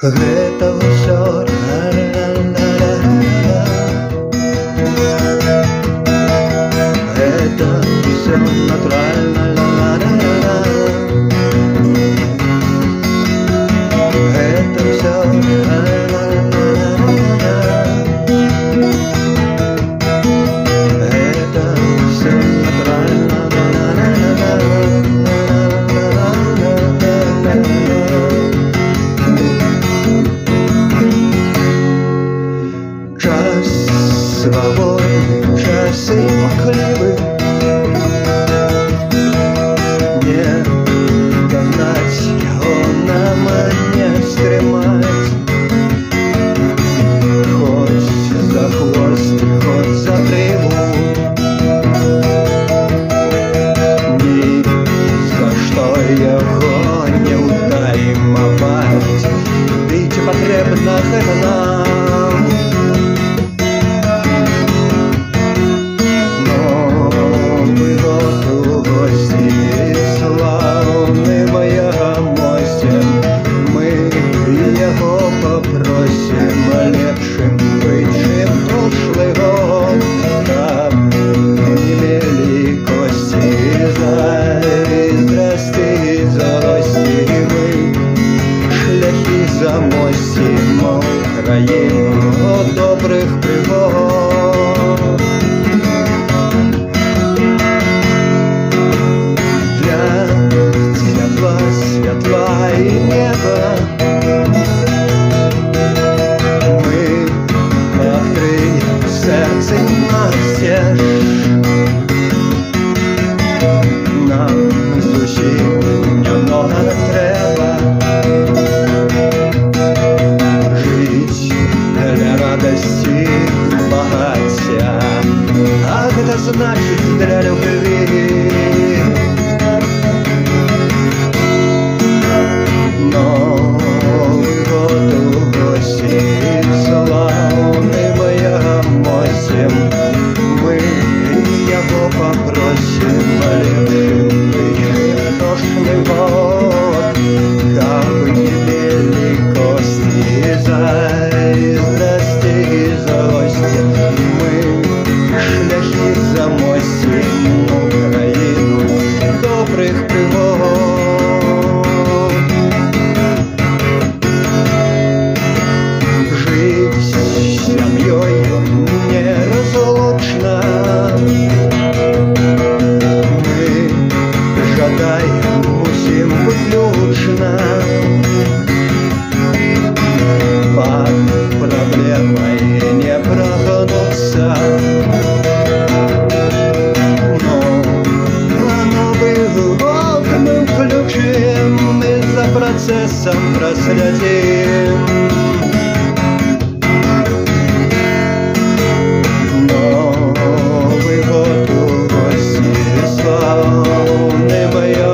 Это всё ла-ла-ла-ла-ла. Это всё натурально, ла-ла-ла-ла. Это всё ла-ла-ла-ла-ла. Это всё натурально, ла-ла-ла-ла-ла. Час свободный, час имклівий. Не догнать його, нам не стримать. Хоть за хвост, хоть за гриву. Ні за що його не утаймовать. Ведь потрібно гэта нам. Попросим лепшим быть, чем прошлый год. Каб не мели кости, здрасте и злости. Мы шляхи замостим Украину добрых пригод. Для тепла, светла и неба серце настеж. Нам зусім немного треба жить для радости богатя, а это значит для любви. Новый год у гости славный мосим, мы его попросим лепшим быть прошлый год. Как не бели кости, здрасте и злости. Мы шляхи замостим Украину добрых пригод. Жить с семьей неразлучно. Мы жадаем усім выключно. Под проблемой не прогнуться. Но на Новый год мы включим и за процессом проследим. Новый год у гости славный, моя